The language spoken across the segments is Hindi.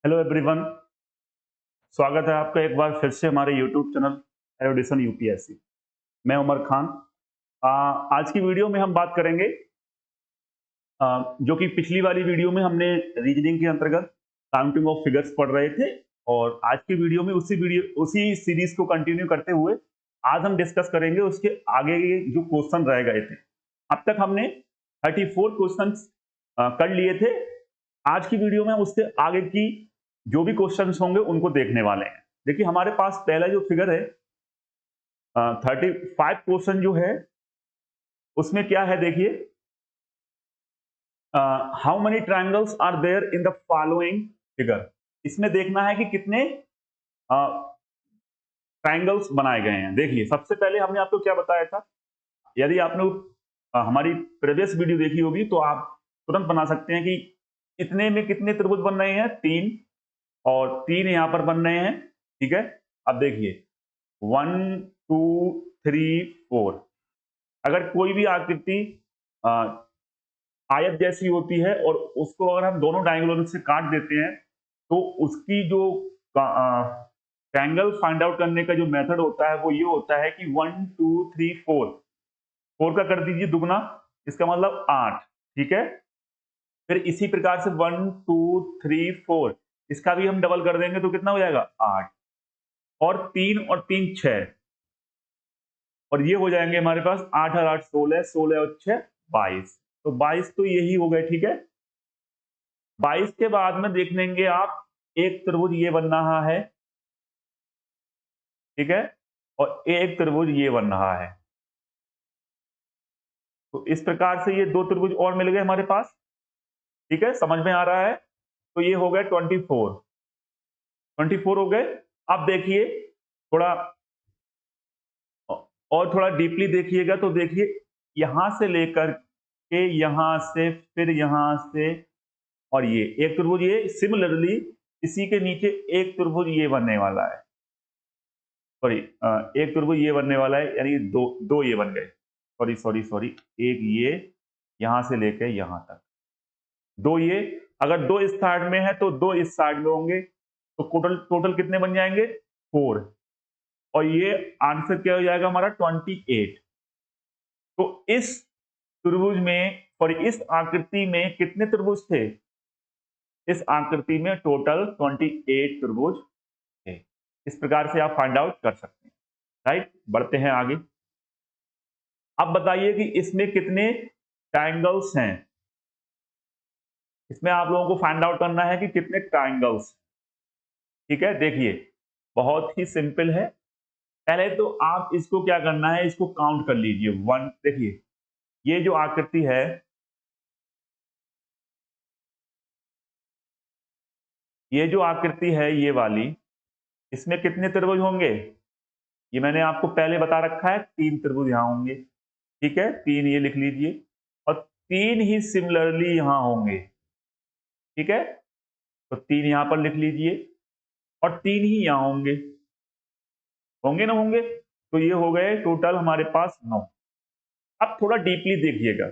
Hello everyone. स्वागत है आपका एक बार फिर से हमारे यूट्यूब चैनल एरुडिशन यूपीएससी। मैं उमर खान। आज की वीडियो में हम बात करेंगे जो कि पिछली वाली वीडियो में हमने रीजनिंग के अंतर्गत काउंटिंग ऑफ फिगर्स पढ़ रहे थे, और आज की वीडियो में उसी सीरीज को कंटिन्यू करते हुए आज हम डिस्कस करेंगे उसके आगे के जो क्वेश्चन रह गए थे। अब तक हमने 34 क्वेश्चन कर लिए थे। आज की वीडियो में उससे आगे की जो भी क्वेश्चंस होंगे उनको देखने वाले हैं। देखिए हमारे पास पहला जो फिगर है 35 क्वेश्चन जो है उसमें क्या है, देखिए how many triangles are there in the following figure. इसमें देखना है कि कितने ट्रायंगल्स बनाए गए हैं। देखिए सबसे पहले हमने आपको क्या बताया था, यदि आपने हमारी प्रीवियस वीडियो देखी होगी तो आप तुरंत बना सकते हैं कि इतने में कितने त्रिभुज बन रहे हैं, तीन, और तीन यहां पर बन रहे हैं। ठीक है, अब देखिए 1 2 3 4। अगर कोई भी आकृति आयत जैसी होती है और उसको अगर हम दोनों डायगोनल से काट देते हैं तो उसकी जो ट्रायंगल फाइंड आउट करने का जो मेथड होता है वो ये होता है कि 1 2 3 4, 4 का कर दीजिए दुगना, इसका मतलब 8। ठीक है, फिर इसी प्रकार से 1 2 3 4, इसका भी हम डबल कर देंगे तो कितना हो जाएगा 8, और 3 और 3 6, और ये हो जाएंगे हमारे पास 8 और 8 16, 16 और 6 22। तो 22 तो यही हो गए। ठीक है, 22 के बाद में देख लेंगे आप, एक त्रिभुज ये बन रहा है, ठीक है, और एक त्रिभुज ये बन रहा है। तो इस प्रकार से ये दो त्रिभुज और मिल गए हमारे पास। ठीक है, समझ में आ रहा है। तो ये हो गए 24 हो गए। अब देखिए थोड़ा और थोड़ा डीपली देखिएगा तो देखिए यहां से लेकर के यहां से, फिर यहां से, और ये एक त्रिभुज, ये सिमिलरली इसी के नीचे एक त्रिभुज ये बनने वाला है। सॉरी, एक त्रिभुज ये बनने वाला है, यानी दो दो ये बन गए। सॉरी सॉरी सॉरी, एक ये यहां से लेकर यहां तक, दो ये। अगर दो इस साइड में है तो दो इस साइड में होंगे, तो टोटल टोटल कितने बन जाएंगे 4, और ये आंसर क्या हो जाएगा हमारा 28। तो इस त्रिभुज में और इस आकृति में कितने त्रिभुज थे? इस आकृति में टोटल 28 त्रिभुज थे। इस प्रकार से आप फाइंड आउट कर सकते हैं। राइट, बढ़ते हैं आगे। अब बताइए कि इसमें कितने ट्रायंगल्स हैं। इसमें आप लोगों को फाइंड आउट करना है कि कितने ट्रायंगल्स। ठीक है, देखिए बहुत ही सिंपल है। पहले तो आप इसको क्या करना है, इसको काउंट कर लीजिए। वन, देखिए ये जो आकृति है, ये जो आकृति है ये वाली, इसमें कितने त्रिभुज होंगे? ये मैंने आपको पहले बता रखा है, तीन त्रिभुज यहां होंगे। ठीक है, तीन ये लिख लीजिए, और तीन ही सिमिलरली यहां होंगे। ठीक है, तो तीन यहां पर लिख लीजिए, और तीन ही यहां होंगे। होंगे ना होंगे, तो ये हो गए टोटल हमारे पास 9। अब थोड़ा डीपली देखिएगा,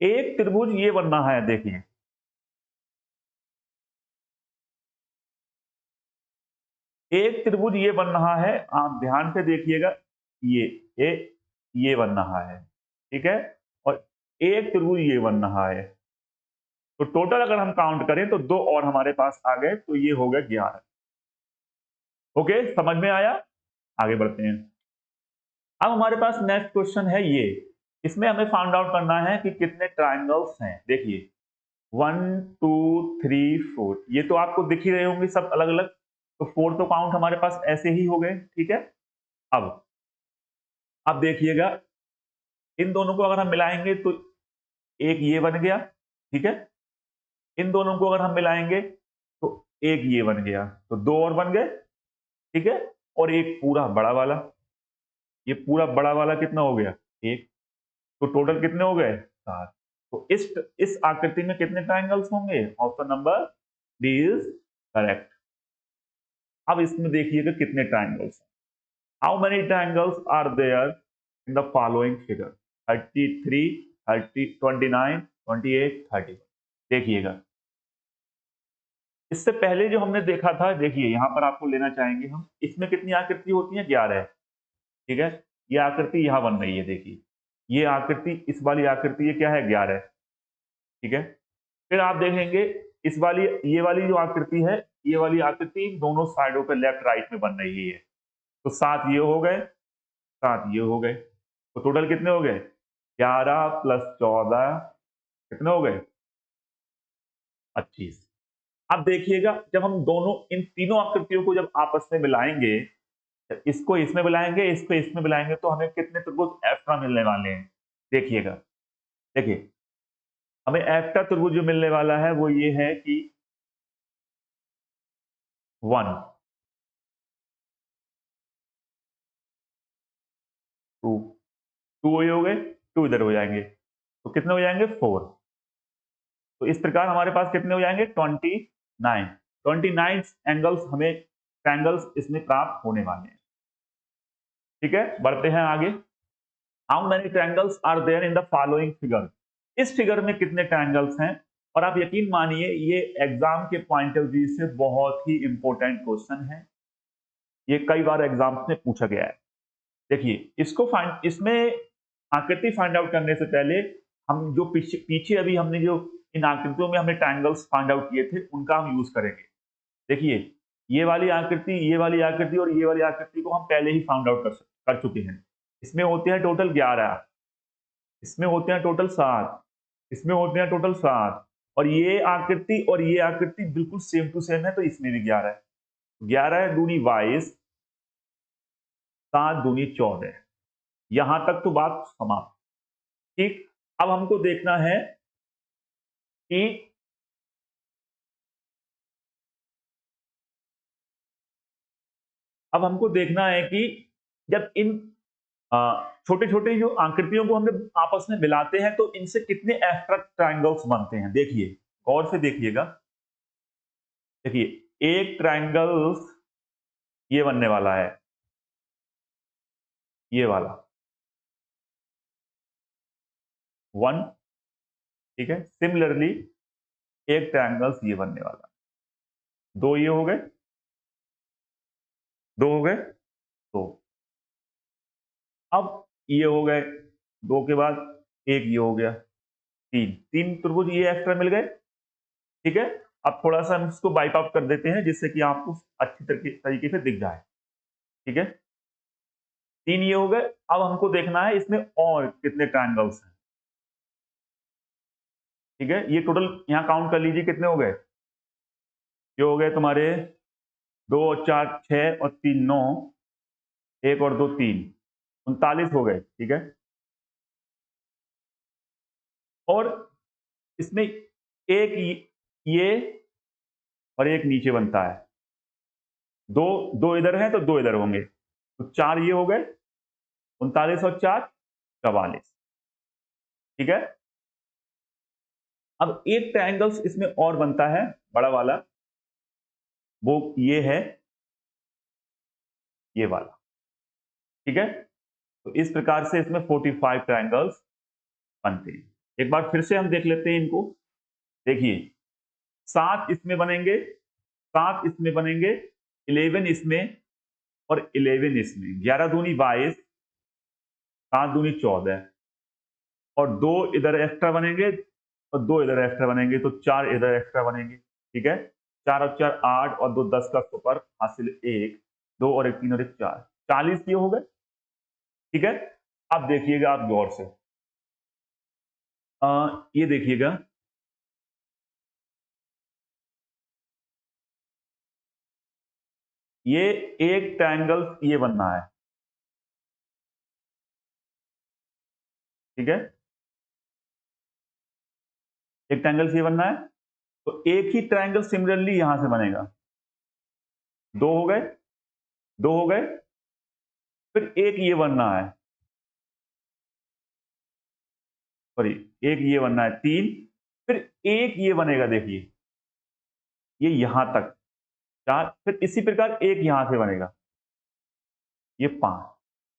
एक त्रिभुज ये बन रहा है, देखिए एक त्रिभुज ये बन रहा है, आप ध्यान से देखिएगा, ये ए, ये बन रहा है। ठीक है, और एक त्रिभुज ये बन रहा है। तो टोटल अगर हम काउंट करें तो दो और हमारे पास आ गए, तो ये हो गए 11। ओके, समझ में आया? आगे बढ़ते हैं। अब हमारे पास नेक्स्ट क्वेश्चन है ये, इसमें हमें फाइंड आउट करना है कि कितने ट्राइंगल्स हैं। देखिए 1 2 3 4, ये तो आपको दिख ही रहे होंगे सब अलग अलग। तो 4 तो काउंट हमारे पास ऐसे ही हो गए। ठीक है, अब देखिएगा, इन दोनों को अगर हम मिलाएंगे तो एक ये बन गया। ठीक है, इन दोनों को अगर हम मिलाएंगे तो एक ये बन गया, तो दो और बन गए। ठीक है, और एक पूरा बड़ा वाला, ये पूरा बड़ा वाला कितना हो गया, एक। तो टोटल कितने हो गए, 7। तो इस आकृति में कितने ट्राइंगल्स होंगे? Option number D is correct. अब इसमें देखिएगा कितने triangles. How many triangles are there in the following figure? 33, 30, 29, 28, 31। देखिएगा इससे पहले जो हमने देखा था, देखिए यहाँ पर आपको लेना चाहेंगे हम, इसमें कितनी आकृति होती है? 11। ठीक है, ये आकृति यहाँ बन रही है, देखिए ये आकृति, इस वाली आकृति ये क्या है? 11। ठीक है, फिर आप देखेंगे इस वाली, ये वाली जो आकृति है, ये वाली आकृति दोनों साइडों पे लेफ्ट राइट में बन रही है। तो 7 ये हो गए, 7 ये हो गए, तो टोटल कितने हो गए? 11 प्लस 14 कितने हो गए? 25। अब देखिएगा जब हम दोनों इन तीनों आकृतियों को जब आपस में मिलाएंगे, इसको इसमें मिलाएंगे, इसको इसमें मिलाएंगे, तो हमें कितने त्रिभुज एक्स्ट्रा मिलने वाले हैं? देखिएगा, देखिए हमें एक्स्ट्रा त्रिभुज जो मिलने वाला है वो ये है कि 1, 2, 2 ये हो गए, 2 इधर हो जाएंगे, तो कितने हो जाएंगे? 4। तो इस प्रकार हमारे पास कितने हो जाएंगे? 29। 29 एंगल्स हमें ट्रायंगल्स इसमें प्राप्त होने वाले हैं। ठीक है, बढ़ते हैं आगे। How many triangles are there in the following figure? इस फिगर में कितने ट्रायंगल्स हैं? और आप यकीन मानिए ये एग्जाम के पॉइंट ऑफ व्यू से बहुत ही इंपॉर्टेंट क्वेश्चन है, ये कई बार एग्जाम्स में पूछा गया है। देखिए इसको फाइंड, इसमें आकृति फाइंड आउट करने से पहले हम जो पीछे पीछे अभी हमने जो इन आकृतियों में हमने ट्रायंगल्स फाइंड आउट किए थे उनका हम यूज करेंगे। देखिए ये वाली आकृति, ये वाली आकृति और ये वाली आकृति को हम पहले ही फाइंड आउट कर चुके हैं। इसमें होते हैं टोटल 11, इसमें होते हैं टोटल 7, इसमें होते हैं टोटल 7, और ये आकृति और ये आकृति बिल्कुल सेम टू सेम है, तो इसमें भी 11 है। 11 दूनी 22, 7 दूनी 14। यहां तक तो बात समाप्त। ठीक, अब हमको देखना है कि अब हमको देखना है कि जब इन छोटे छोटे जो आकृतियों को हमने आपस में मिलाते हैं तो इनसे कितने एक्स्ट्रा ट्रायंगल्स बनते हैं। देखिए गौर से देखिएगा, देखिए एक ट्रायंगल्स ये बनने वाला है, ये वाला 1। ठीक है, सिमिलरली एक ट्रायंगल्स ये बनने वाला, 2 ये हो गए, 2 हो गए, 2। अब ये हो गए, 2 के बाद एक ये हो गया, 3, 3 त्रिभुज ये एक्स्ट्रा मिल गए। ठीक है, अब थोड़ा सा हम इसको वाइप आउट कर देते हैं जिससे कि आपको अच्छी तरीके से दिख जाए। ठीक है, 3 ये हो गए। अब हमको देखना है इसमें और कितने ट्रायंगल्स हैं। ठीक है, ये टोटल यहाँ काउंट कर लीजिए कितने हो गए। ये हो गए तुम्हारे 2 और 4 6 और 3 9, 1 और 2 3, 39 हो गए। ठीक है, और इसमें एक ये और एक नीचे बनता है, 2 2 इधर है तो 2 इधर होंगे, तो 4 ये हो गए, 39 और 4 44। ठीक है, अब एक ट्रायंगल्स इसमें और बनता है बड़ा वाला, वो ये है, ये वाला। ठीक है, तो इस प्रकार से इसमें 45 ट्रायंगल्स बनते हैं। एक बार फिर से हम देख लेते हैं इनको। देखिए 7 इसमें बनेंगे, 7 इसमें बनेंगे, 11 इसमें और 11 इसमें, 11 दूनी 22, 7 दूनी 14, और 2 इधर एक्स्ट्रा बनेंगे और 2 इधर एक्स्ट्रा बनेंगे, तो 4 इधर एक्स्ट्रा बनेंगे। ठीक है, 4 और 4 8 और 2 10 का सुपर हासिल 1, 2 और 1 3 और 1 4, 40 ये हो गए। ठीक है, अब देखिएगा आप गौर से, ये देखिएगा, ये एक ट्रायंगल ये बनना है। ठीक है, एक ट्रायंगल ये बनना है, तो एक ही ट्रायंगल सिमिलरली यहां से बनेगा, 2 हो गए, 2 हो गए, फिर एक ये बनना है, सॉरी एक ये बनना है 3, फिर एक ये बनेगा, देखिए ये यहां तक 4, फिर इसी प्रकार एक यहां से बनेगा, ये 5,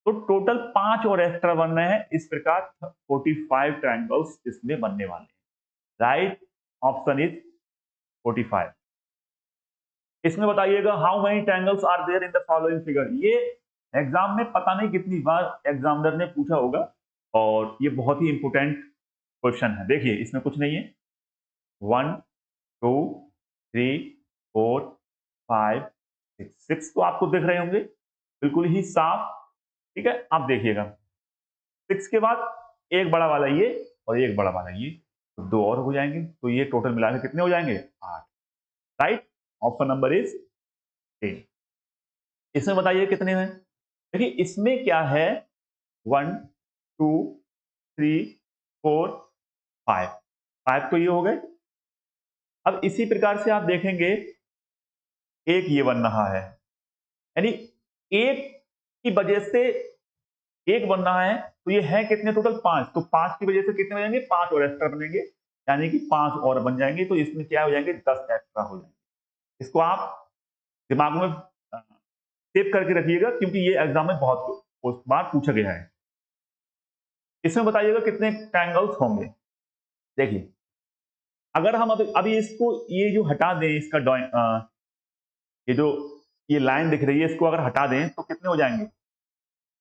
तो टोटल 5 और एक्स्ट्रा बन रहे हैं। इस प्रकार 45 ट्रायंगल्स इसमें बनने वाले हैं। Right option is 45। इसमें बताइएगा how many triangles are there in the following figure. ये एग्जाम में पता नहीं कितनी बार एग्जामिनर ने पूछा होगा और ये बहुत ही इंपोर्टेंट क्वेश्चन है। देखिए इसमें कुछ नहीं है, 1 2 3 4 5 6 तो आपको दिख रहे होंगे बिल्कुल ही साफ। ठीक है, आप देखिएगा 6 के बाद एक बड़ा वाला ये और एक बड़ा वाला ये, तो दो और हो जाएंगे, तो ये टोटल मिलाकर कितने हो जाएंगे 8। Right, option number is 10। इसमें बताइए कितने हैं। देखिए इसमें क्या है, 1 2 3 4 5, 5 तो ये हो गए। अब इसी प्रकार से आप देखेंगे एक ये बन रहा है, यानी एक की वजह से एक बन रहा है, तो ये है कितने टोटल 5, तो 5 की वजह से कितने बनेंगे 5 और एक्स्ट्रा बनेंगे, यानी कि 5 और बन जाएंगे, तो इसमें क्या हो जाएंगे 10 एक्स्ट्रा हो जाएंगे। इसको आप दिमाग में सेव करके रखिएगा क्योंकि ये एग्जाम में बहुत बार पूछा गया है। इसमें बताइएगा कितने ट्रायंगल्स होंगे। देखिए अगर हम अभी इसको ये जो हटा दें, इसका ये जो ये लाइन दिख रही है इसको अगर हटा दें तो कितने हो जाएंगे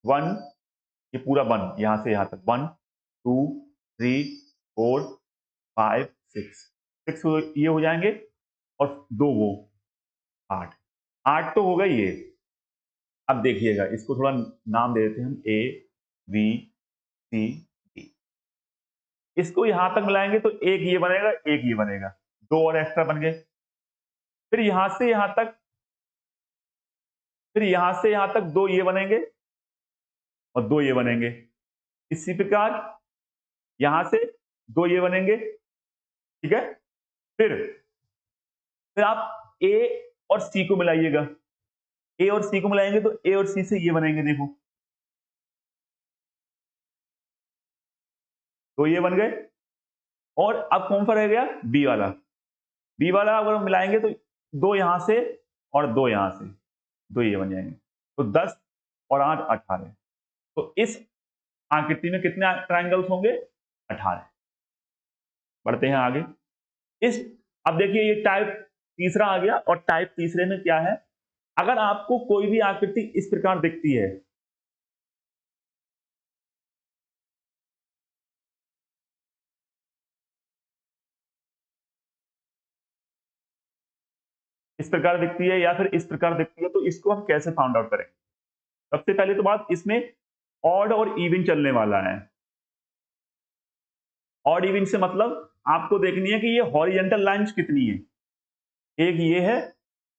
1, ये पूरा 1 यहां से यहां तक 1 2 3 4 5 6, 6 ये हो जाएंगे और दो वो 8, 8 तो हो गई ये। अब देखिएगा इसको थोड़ा नाम दे देते हैं हम, ए बी सी डी। इसको यहां तक मिलाएंगे तो एक ये बनेगा एक ये बनेगा, दो और एक्स्ट्रा बन गए। फिर यहां से यहां तक, फिर यहां से यहां तक दो ये बनेंगे और दो ये बनेंगे। इसी प्रकार यहां से दो ये बनेंगे। ठीक है, फिर आप ए और सी को मिलाइएगा, ए और सी को मिलाएंगे तो ए और सी से ये बनेंगे, देखो तो ये बन गए। और अब कौन सा रह गया बी वाला, बी वाला अगर हम मिलाएंगे तो दो यहां से और दो यहां से, दो ये बन जाएंगे, तो 10 और 8 18। तो इस आकृति में कितने ट्रायंगल्स होंगे 18। बढ़ते हैं आगे। इस अब देखिए ये टाइप तीसरा आ गया, और टाइप तीसरे में क्या है, अगर आपको कोई भी आकृति इस प्रकार दिखती है, इस प्रकार दिखती है या फिर इस प्रकार दिखती है, तो इसको हम कैसे फाउंड आउट करेंगे। सबसे पहले तो बात इसमें ऑड और इवन चलने वाला है। ऑड इवन से मतलब आपको देखनी है कि ये हॉरिजेंटल लाइंस कितनी है, एक ये है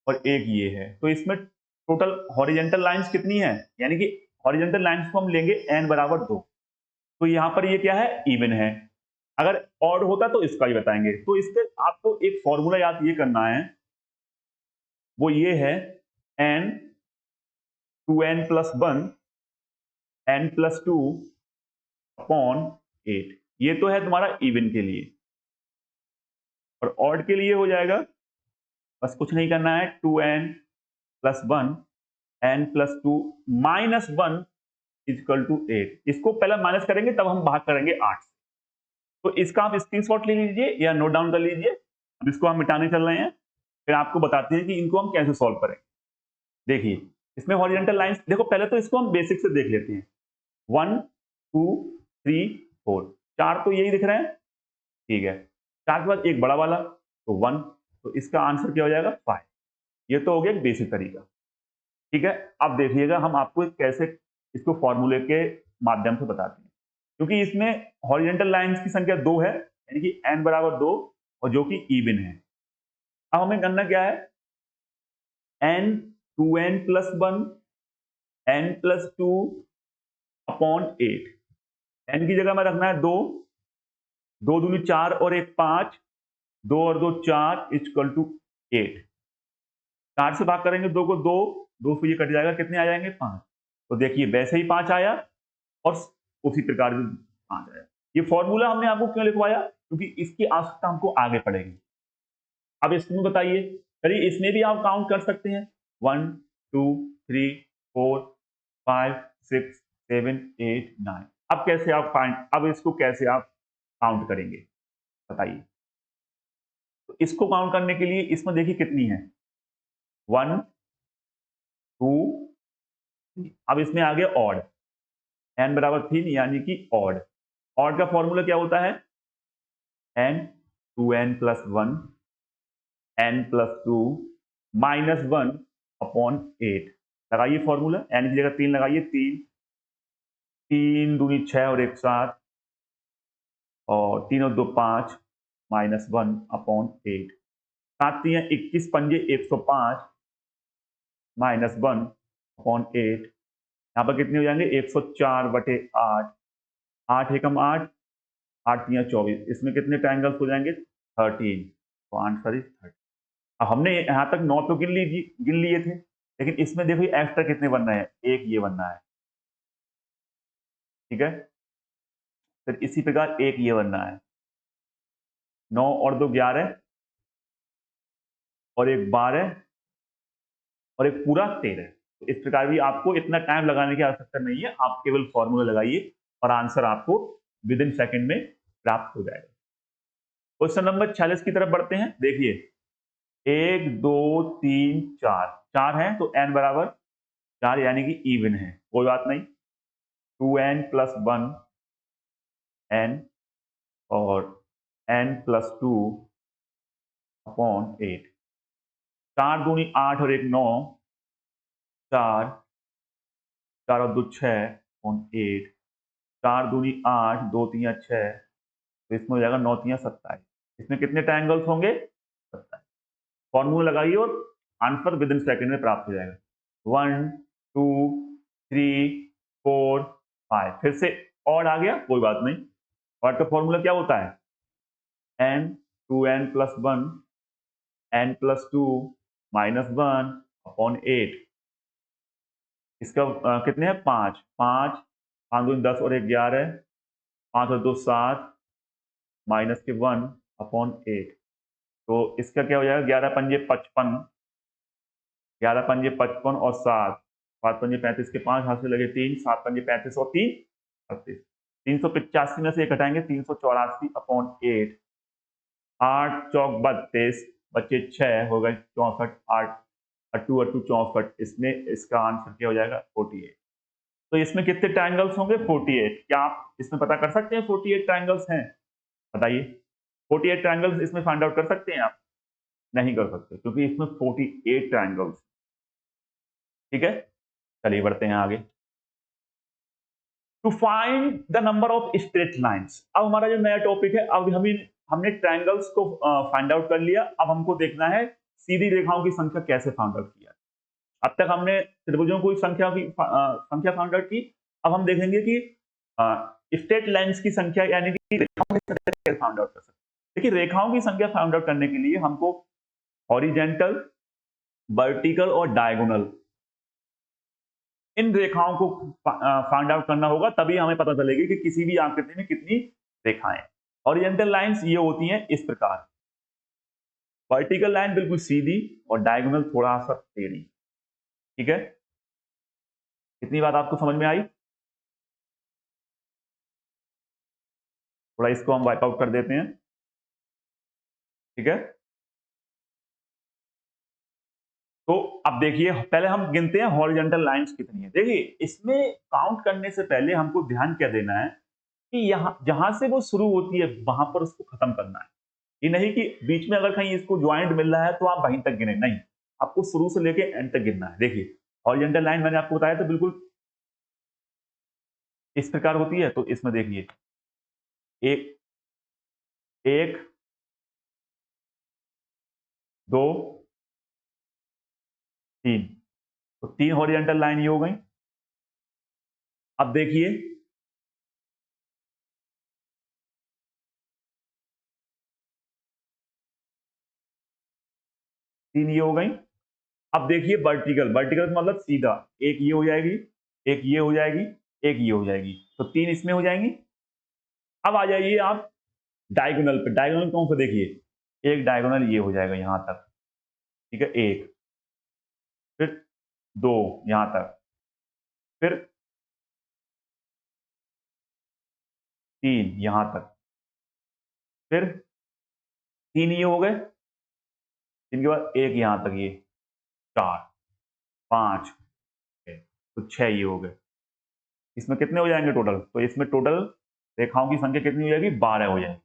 और एक ये है, तो इसमें टोटल हॉरिजेंटल लाइंस कितनी है, यानी कि हॉरिजेंटल लाइंस को हम लेंगे n बराबर 2, तो यहां पर ये क्या है इवन है। अगर ऑड होता तो इसका ही बताएंगे। तो इसके आपको एक फॉर्मूला याद ये करना है, वो ये है n 2n plus 1 n plus 2 upon 8। ये तो है तुम्हारा इवन के लिए, और ऑड के लिए हो जाएगा, बस कुछ नहीं करना है, 2n plus 1 n plus 2 minus 1 equal to 8। इसको पहले माइनस करेंगे तब हम भाग करेंगे 8। तो इसका आप स्क्रीनशॉट ले लीजिए या नोट डाउन कर लीजिए। अब इसको हम मिटाने चल रहे हैं, फिर आपको बताते हैं कि इनको हम कैसे सॉल्व करें। देखिए इसमें हॉरिजॉन्टल लाइंस, देखो पहले तो इसको हम बेसिक से देख लेते हैं। 1 2 3 4, चार तो यही दिख रहे हैं, ठीक है। चार के बाद एक बड़ा वाला तो 1, तो इसका आंसर क्या हो जाएगा 5। ये तो हो गया बेसिक तरीका, ठीक है। अब देखिएगा हम आपको कैसे इसको फॉर्मूले के माध्यम से बताते हैं, क्योंकि इसमें हॉरिजॉन्टल लाइंस की संख्या 2 है, यानी कि n बराबर 2, और जो कि इवन है। अब हमें करना क्या है, n 2n plus 1 n plus 2 upon 8। n की जगह में रखना है 2, 2 दूनी 4 और 1 5, 2 और 2 4 इक्वल टू 8। 4 से भाग करेंगे 2 को 2, 2 से ये कट जाएगा, कितने आ जाएंगे 5। तो देखिए वैसे ही 5 आया और उसी प्रकार से 5 आया। ये फॉर्मूला हमने आपको क्यों लिखवाया, क्योंकि इसकी आवश्यकता हमको आगे पड़ेगी। अब इसमें बताइए, चलिए इसमें भी आप काउंट कर सकते हैं, 1 2 3 4 5 6 7 8 9। अब कैसे आप अब इसको कैसे आप काउंट करेंगे बताइए। तो इसको काउंट करने के लिए इसमें देखिए कितनी है, 1 2 3। अब इसमें आ गया ऑड, n बराबर 3 यानी कि ऑड। ऑड का फॉर्मूला क्या होता है? n 2n plus 1 n plus 2 minus 1 upon 8। लगाइए फॉर्मूला, n की जगह 3 लगाइए, 3 दूनी 6 और 1 7 और 3 और 2 5 माइनस 1 अपॉन 8। 7 3 21 पंजे 105 माइनस 1 अपॉन 8। यहाँ पर कितने हो जाएंगे? 104 बटे 8, 8 एकम 8, 8 3 24। इसमें कितने ट्रायंगल्स हो जाएंगे? 13। तो आंसर इज 13। अब हमने यहाँ तक 9 तो गिन लिए थे, लेकिन इसमें देखो एक्स्ट्रा कितने बन रहे हैं? एक ये बनना है, ठीक है। फिर इसी प्रकार एक ये बनना है, 9 और 2 11 और एक 12 और एक पूरा 13। तो इस प्रकार भी आपको इतना टाइम लगाने की आवश्यकता नहीं है, आप केवल फॉर्मूला लगाइए और आंसर आपको विद इन सेकेंड में प्राप्त हो जाएगा। क्वेश्चन नंबर 46 की तरफ बढ़ते हैं। देखिए 1 2 3 4, 4 है तो n बराबर 4 यानी कि इवन है, कोई बात नहीं। 2n प्लस 1 n और n प्लस 2 अपॉन 8। 4 दूनी 8 और एक 9, 4 4 और 2 6 अपॉन 8। 4 दूनी 8, 2 3 6, तो इसमें हो जाएगा 9 3 27। इसमें कितने ट्रायंगल्स होंगे? 27। फॉर्मूला लगाइए और आंसर विद इन सेकेंड में प्राप्त हो जाएगा। 1 2 3 4 5। फिर से ऑड आ गया, कोई बात नहीं। ऑड का फॉर्मूला क्या होता है? n 2n plus 1 n plus 2 minus 1 upon 8। इसका कितने हैं? 5 5 5 2 10 और 11, 5 और 2 7 माइनस के 1 अपॉन 8। तो इसका क्या हो जाएगा? 11 पंजे 55, 11 पंजे 55 और 7, 7 पंजे 35 के 5 हाथ से लगे 3, 7 पंजे 35 और 3 38। 385 में से एक हटाएंगे, 384 अपॉन 8। 8 चौक 32, बच्चे 6 हो गए 64, 8 अट्टू अट्टू 64। इसमें इसका आंसर क्या हो जाएगा? 48। तो इसमें कितने ट्रायंगल्स होंगे? 48। क्या आप इसमें पता कर सकते हैं 48 ट्रायंगल्स हैं? बताइए, 48 ट्रायंगल्स इसमें फाइंड आउट कर सकते हैं आप? नहीं कर सकते, क्योंकि इसमें 48 ट्रायंगल्स, ठीक है। चलिए बढ़ते हैं आगे। To find the number of straight lines. अब हमारा जो नया टॉपिक है, अब हमने ट्रायंगल्स को फाइंड आउट कर लिया। अब हमको देखना है सीधी रेखाओं की संख्या कैसे फाइंड आउट किया। अब तक हमने त्रिभुजों की संख्या फाइंड आउट की। अब हम देखेंगे कि स्ट्रेट लाइंस की संख्या यानी कि रेखाओं की संख्या कैसे फाइंड आउट कर सकते हैं। देखिए रेखाओं की संख्या फाइंड आउट करने के लिए हमको हॉरिजेंटल, वर्टिकल और डायगोनल, इन रेखाओं को फाइंड आउट करना होगा, तभी हमें पता चलेगी कि किसी भी आकृति में कितनी रेखाएं। हॉरिजेंटल लाइंस ये होती हैं इस प्रकार, वर्टिकल लाइन बिल्कुल सीधी और डायगोनल थोड़ा सा टेढ़ी, ठीक है। इतनी बात आपको समझ में आई? थोड़ा इसको हम वाइप आउट कर देते हैं, ठीक है। तो अब देखिए पहले हम गिनते हैं हॉरिजॉन्टल लाइंस कितनी है। देखिए इसमें काउंट करने से पहले हमको ध्यान क्या देना है कि यहाँ जहां से वो शुरू होती है वहां पर उसको खत्म करना है। ये नहीं कि बीच में अगर कहीं इसको ज्वाइंट मिल रहा है तो आप वहीं तक गिने, नहीं, आपको शुरू से लेके एंड तक गिनना है। देखिए हॉरिजॉन्टल लाइन मैंने आपको बताया था बिल्कुल इस प्रकार होती है। तो इसमें देखिए एक एक 2 3, तो 3 हॉरिजॉन्टल लाइन ये हो गई। अब देखिए 3 ये हो गई। अब देखिए वर्टिकल, वर्टिकल मतलब सीधा, एक ये हो जाएगी, एक ये हो जाएगी, एक ये हो जाएगी, तो 3 इसमें हो जाएंगी। अब आ जाइए आप डायगोनल पे। डायगोनल कौन सा? देखिए एक डायगोनल ये हो जाएगा यहां तक, ठीक है, एक, फिर 2 यहां तक, फिर 3 यहां तक, फिर 3 ये हो गए, इनके बाद एक यहां तक ये, 4 5 6, तो 6 ये हो गए। इसमें कितने हो जाएंगे टोटल? तो इसमें टोटल रेखाओं की संख्या कितनी हो जाएगी? 12 हो जाएगी।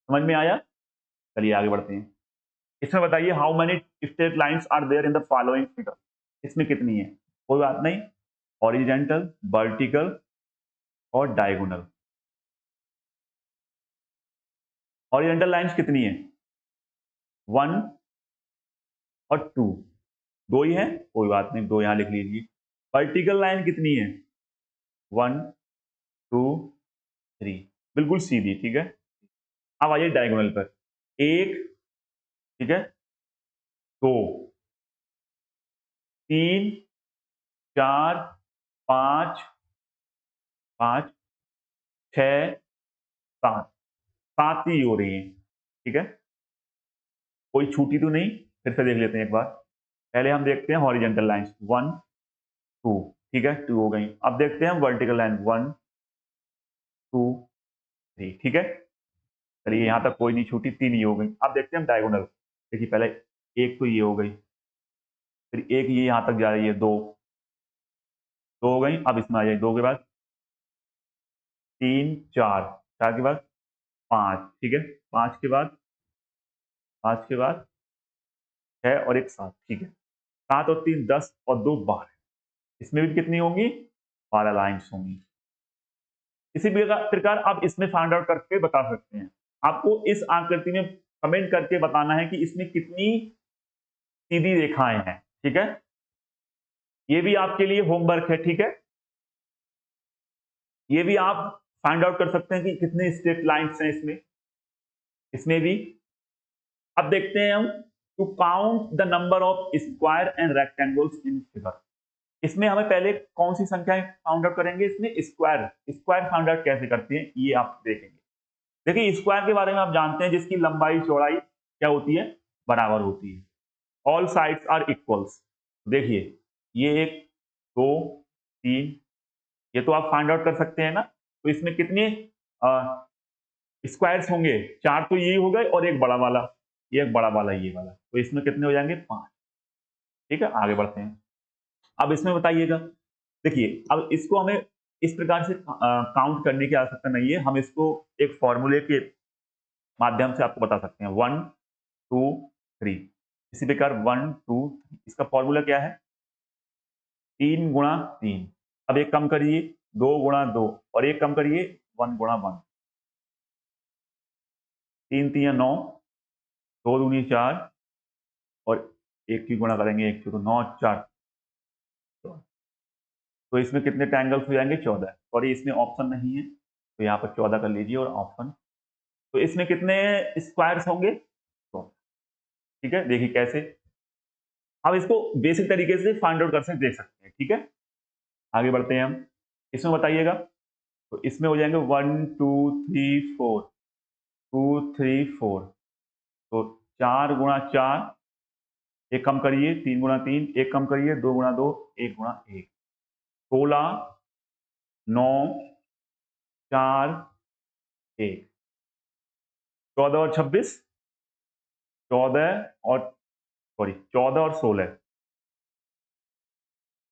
समझ में आया? चलिए आगे बढ़ते हैं। इसमें बताइए how many straight lines are there in the following figure. इसमें कितनी है? कोई बात नहीं, हॉरिजेंटल, वर्टिकल और डायगोनल। हॉरिजेंटल लाइंस कितनी है? 1 और 2, दो ही है, कोई बात नहीं, दो यहां लिख लीजिए। वर्टिकल लाइन कितनी है? 1 2 3, बिल्कुल सीधी, ठीक है। अब आइए डायगोनल पर। 1, ठीक है, 2 3 4 5 5 6 7, 7 ही हो रही है, ठीक है। कोई छूटी तो नहीं? फिर से देख लेते हैं एक बार। पहले हम देखते हैं हॉरिजेंटल लाइंस 1 2, ठीक है, 2 हो गई। अब देखते हैं वर्टिकल लाइन 1 2 3, ठीक है। चलिए यहां तक कोई नहीं छूटी, 3 ही हो गई। अब देखते हैं हम डायगोनल। देखिए पहले एक तो ये हो गई, फिर एक ये यहां तक जा रही है, 2 2 हो गई। अब इसमें आ जाए 2 के बाद 3 4, 4 के बाद 5, ठीक है, 5 के बाद 5 के बाद 6 और एक 7, ठीक है। 7 और 3 10 और 2 12, इसमें भी कितनी होंगी? 12 लाइन्स होंगी। इसी प्रकार आप इसमें फाइंड आउट करके बता सकते हैं। आपको इस आकृति में कमेंट करके बताना है कि इसमें कितनी सीधी रेखाएं हैं, ठीक है। ये भी आपके लिए होमवर्क है, ठीक है। ये भी आप फाइंड आउट कर सकते हैं कि कितने स्ट्रेट लाइंस हैं इसमें। इसमें भी अब देखते हैं हम to count the number of square and rectangles in figure. इसमें हमें पहले कौन सी संख्याएं फाइंड आउट करेंगे? इसमें स्क्वायर, स्क्वायर फाइंड आउट कैसे करते हैं ये आप देखेंगे। देखिए स्क्वायर के बारे में आप जानते हैं, जिसकी लंबाई चौड़ाई क्या होती है? बराबर होती है। All sides are equals. देखिए ये 1 2 3, ये तो आप फाइंड आउट कर सकते हैं ना। तो इसमें कितने स्क्वायर्स होंगे? 4 तो ये हो गए और एक बड़ा वाला, ये एक बड़ा वाला, ये वाला, तो इसमें कितने हो जाएंगे? 5, ठीक है। आगे बढ़ते हैं। अब इसमें बताइएगा, देखिए अब इसको हमें इस प्रकार से काउंट करने की आवश्यकता नहीं है। हम इसको एक फॉर्मूले के माध्यम से आपको बता सकते हैं। 1 2 3, इसी प्रकार 1 2 3, इसका फॉर्मूला क्या है? 3 गुणा 3। अब एक कम करिए, 2 गुणा 2, और एक कम करिए 1 गुणा 1। 3 3 9, 2 दूनी 4, और एक की गुणा करेंगे 1 से, तो 9 4, तो इसमें कितने ट्रायंगल्स हो जाएंगे? 14। सॉरी इसमें ऑप्शन नहीं है, तो यहाँ पर 14 कर लीजिए और ऑप्शन। तो इसमें कितने स्क्वायर्स होंगे? 14, ठीक है। देखिए कैसे अब इसको बेसिक तरीके से फाइंड आउट कर सकते देख सकते हैं, ठीक है। आगे बढ़ते हैं हम। इसमें बताइएगा, तो इसमें हो जाएंगे 1 2 3 4, 2 3 4, तो 4 गुणा 4, एक कम करिए, 3 गुणा 3, एक कम करिए, 2 गुणा 2, 1 गुणा 1, 16 9 4 1, 14 और 26, 14 और सॉरी 14 और 16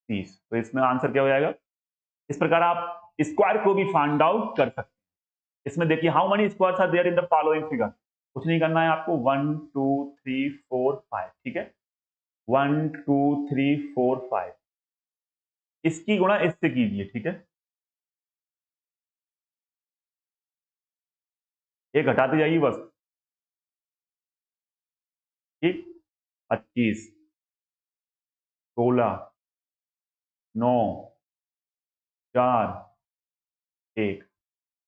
30, तो इसमें आंसर क्या हो जाएगा? इस प्रकार आप स्क्वायर को भी फाइंड आउट कर सकते हैं। इसमें देखिए how many squares are there in the following figure. कुछ नहीं करना है आपको, 1 2 3 4 5, ठीक है। 1 2 3 4 5, इसकी गुणा इससे कीजिए, ठीक है। ये घटाते जाइए बस, ठीक। 25 16 9 4 1,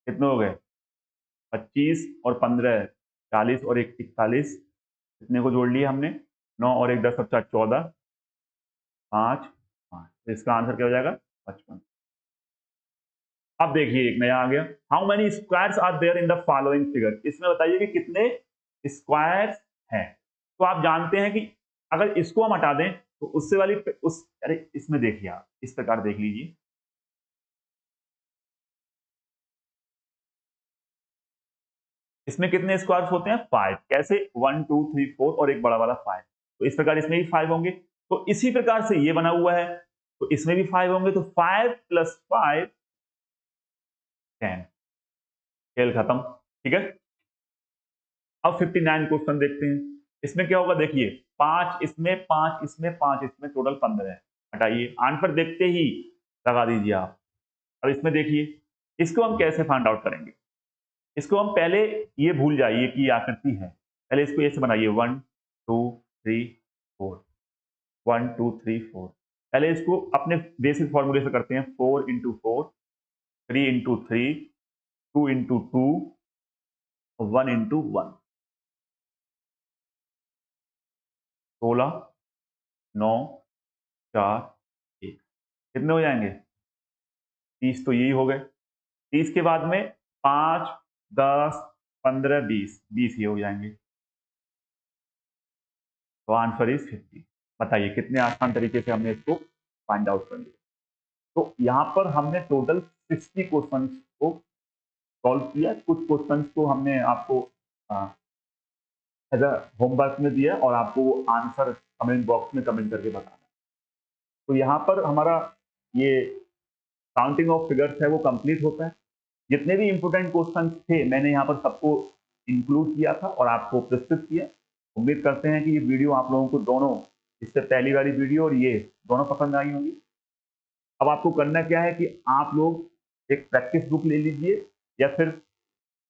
कितने हो गए? 25 और 15 40 और 1 41, कितने को जोड़ लिया हमने? 9 और 1 10 और 4 14, 5 5, तो इसका आंसर क्या हो जाएगा? 55। अब देखिए एक नया आ गया, how many squares are there in the following figure. इसमें बताइए कि कितने स्क्वायर्स हैं। तो आप जानते हैं कि अगर इसको हम हटा दें तो उससे वाली उस, अरे इसमें देखिए आप इस प्रकार देख लीजिए, इसमें कितने स्क्वायर्स होते हैं? 5। कैसे? 1 2 3 4 और एक बड़ा वाला 5, तो इस प्रकार इसमें भी 5 होंगे। तो इसी प्रकार से ये बना हुआ है, तो इसमें भी 5 होंगे, तो 5 + 5 10। खेल खत्म। ठीक है, अब 59 क्वेश्चन देखते हैं। इसमें क्या होगा, देखिए 5 इसमें, 5 इसमें, 5 इसमें, टोटल 15 है। हटाइए, आंसर देखते ही लगा दीजिए आप। अब इसमें देखिए, इसको हम कैसे फाइंड आउट करेंगे। इसको हम पहले, ये भूल जाइए कि ये आकृति है, पहले इसको ऐसे बनाइए 1 2 3 4, 1 2 3 4। पहले इसको अपने बेसिक फॉर्मूले से करते हैं, 4 × 4, 3 × 3, 2 × 2, 1 × 1। 16 9 4 1, कितने हो जाएंगे? 30 तो यही हो गए। 30 के बाद में 5 10 15 20, 20 ये हो जाएंगे। तो आंसर इज 50। बताइए कितने आसान तरीके से हमने इसको फाइंड आउट कर लिया। तो यहाँ पर हमने टोटल 60 क्वेश्चन को सॉल्व किया। कुछ क्वेश्चन को हमने आपको एज अ होमवर्क में दिया और आपको वो आंसर कमेंट बॉक्स में कमेंट करके बताना। तो यहाँ पर हमारा ये काउंटिंग ऑफ फिगर्स है वो कंप्लीट होता है। जितने भी इंपोर्टेंट क्वेश्चन थे मैंने यहाँ पर सबको इंक्लूड किया था और आपको प्रस्तुत किया। उम्मीद करते हैं कि ये वीडियो आप लोगों को दोनों, इससे पहली वाली वीडियो और ये दोनों पसंद आई होंगी। अब आपको करना क्या है कि आप लोग एक प्रैक्टिस बुक ले लीजिए या फिर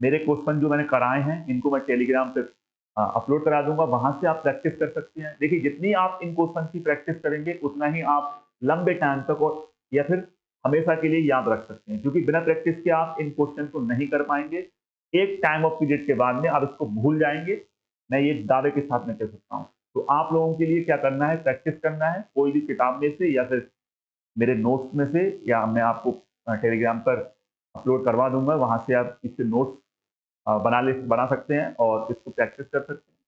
मेरे क्वेश्चन जो मैंने कराए हैं इनको मैं टेलीग्राम पे अपलोड करा दूंगा, वहां से आप प्रैक्टिस कर सकते हैं। देखिए जितनी आप इन क्वेश्चन की प्रैक्टिस करेंगे उतना ही आप लंबे टाइम तक और या फिर हमेशा के लिए याद रख सकते हैं, क्योंकि बिना प्रैक्टिस के आप इन क्वेश्चन को नहीं कर पाएंगे। एक टाइम ऑफ पीरियड के बाद में आप इसको भूल जाएंगे, मैं ये दावे के साथ मैं कह सकता हूँ। तो आप लोगों के लिए क्या करना है, प्रैक्टिस करना है। कोई भी किताब में से या फिर मेरे नोट्स में से, या मैं आपको टेलीग्राम पर अपलोड करवा दूंगा, वहां से आप इससे नोट्स बना सकते हैं और इसको प्रैक्टिस कर सकते हैं।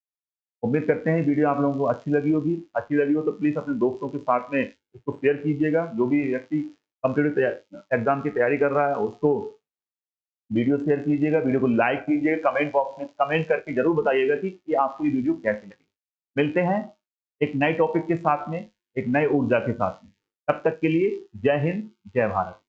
उम्मीद करते हैं वीडियो आप लोगों को अच्छी लगी होगी। अच्छी लगी हो तो प्लीज़ अपने दोस्तों के साथ में इसको शेयर कीजिएगा। जो भी व्यक्ति कॉम्पिटिटिव एग्जाम की तैयारी कर रहा है उसको वीडियो शेयर कीजिएगा, वीडियो को लाइक कीजिएगा, कमेंट बॉक्स में कमेंट करके जरूर बताइएगा कि आपको ये वीडियो कैसी लगी। मिलते हैं एक नए टॉपिक के साथ में, एक नए ऊर्जा के साथ में। तब तक के लिए जय हिंद, जय भारत।